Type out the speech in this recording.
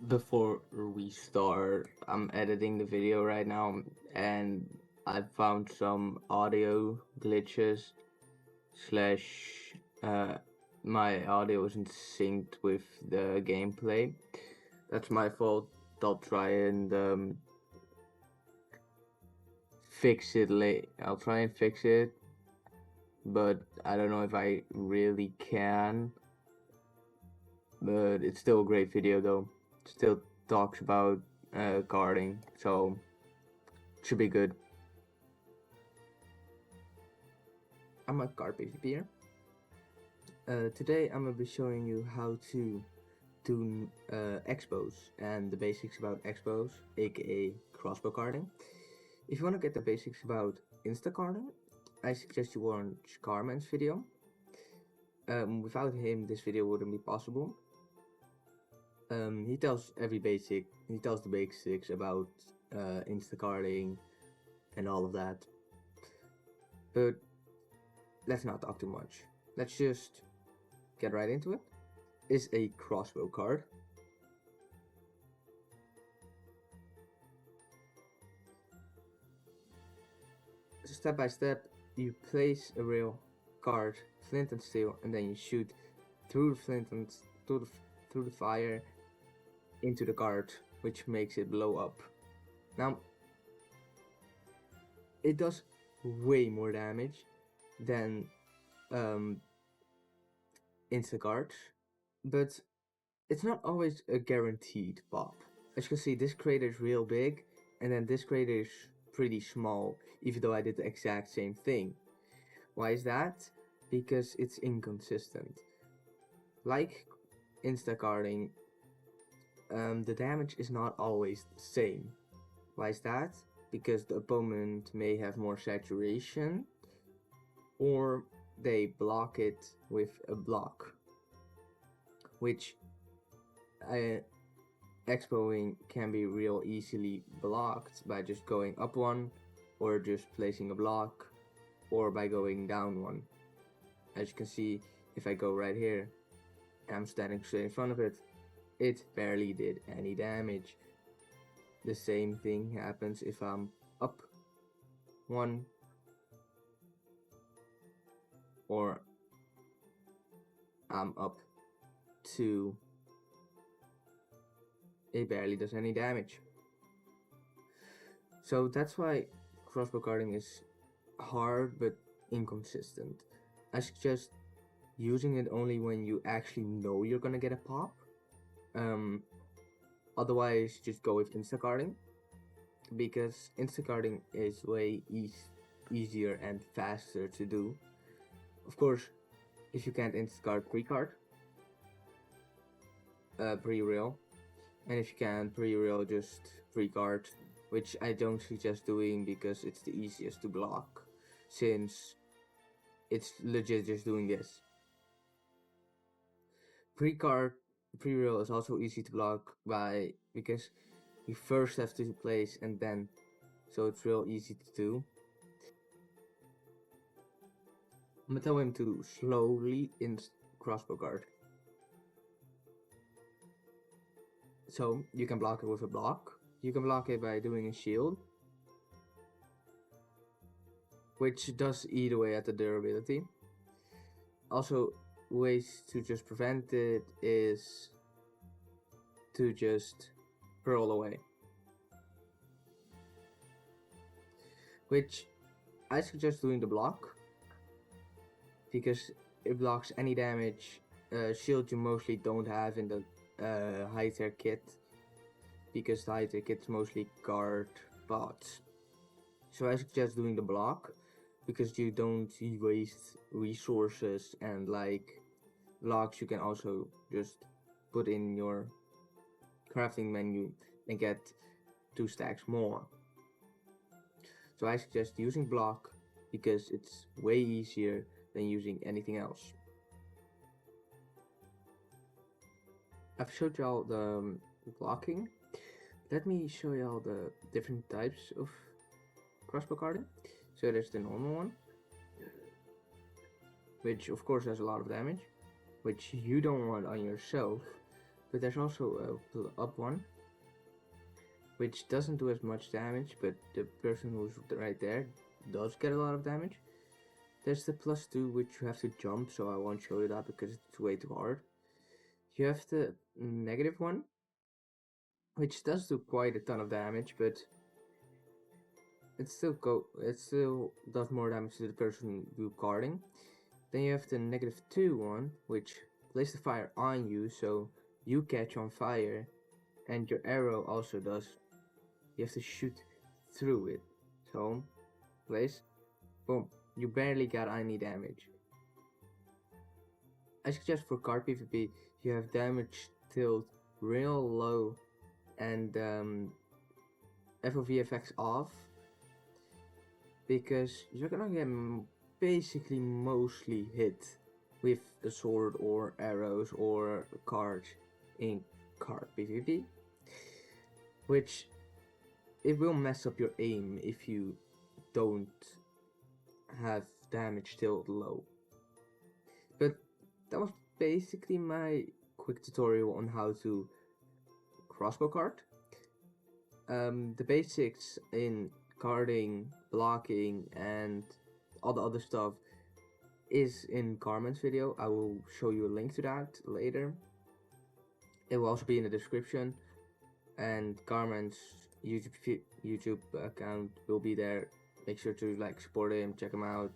Before we start, I'm editing the video right now and I found some audio glitches slash my audio isn't synced with the gameplay. That's my fault. I'll try and fix it late. I'll try and fix it, but I don't know if I really can. But it's still a great video though. Still talks about karting, so should be good. I'm a car PvPer. Today I'm gonna be showing you how to do Xbows and the basics about Xbows, aka crossbow karting. If you want to get the basics about insta karting, I suggest you watch Karman's video. Without him, this video wouldn't be possible. He tells he tells the basics about insta karting and all of that. But let's not talk too much. Let's just get right into it. Is a crossbow card. Step by step, you place a real card, flint and steel, and then you shoot through the flint and through the fire into the card, which makes it blow up. Now, it does way more damage than Instacart, but it's not always a guaranteed pop. As you can see, this crater is real big, and then this crater is pretty small, even though I did the exact same thing. Why is that? Because it's inconsistent. Like instacarting, the damage is not always the same. Why is that? Because the opponent may have more saturation, or they block it with a block, which Xbowing can be real easily blocked by just going up one, or just placing a block, or by going down one. As you can see, if I go right here, I'm standing straight in front of it, it barely did any damage. The same thing happens if I'm up one, or I'm up two, it barely does any damage. So that's why crossbow carding is hard but inconsistent. I suggest using it only when you actually know you're gonna get a pop. Otherwise, just go with instacarding, because instacarding is way easier and faster to do. Of course, if you can't instacart pre-card, pre-rail, and if you can pre-rail, just pre-card, which I don't suggest doing because it's the easiest to block, since it's legit just doing this. Pre-card pre-rail is also easy to block by because you first have to place and then, so it's real easy to do. I'm gonna tell him to slowly crossbow guard. So you can block it with a block. You can block it by doing a shield, which does eat away at the durability. Also, ways to just prevent it is to just hurl away, which I suggest doing the block because it blocks any damage shield you mostly don't have in the high tier kit, because the high tier kit's mostly guard bots. So I suggest doing the block because you don't waste resources, and like blocks you can also just put in your crafting menu and get 2 stacks more. So I suggest using block because it's way easier than using anything else. I've showed y'all the blocking. Let me show y'all the different types of crossbow carding. So there's the normal one, which of course has a lot of damage, which you don't want on yourself, But there's also a up one, which doesn't do as much damage, but the person who's right there does get a lot of damage. There's the +2, which you have to jump, so I won't show you that because it's way too hard. You have the -1, which does do quite a ton of damage, but it still does more damage to the person you carding. Then you have the -2 one, which places the fire on you, so you catch on fire, and your arrow also does. You have to shoot through it. So, place, boom, you barely got any damage. I suggest for card PvP, you have damage tilt real low and FOV effects off, because you're gonna get basically mostly hit with a sword or arrows or cards in card PvP, which it will mess up your aim if you don't have damage tilt low. But that was basically my quick tutorial on how to crossbow card. The basics in carding, blocking, and all the other stuff is in Karman's video. I will show you a link to that later. It will also be in the description, and Karman's YouTube account will be there. Make sure to support him, check him out.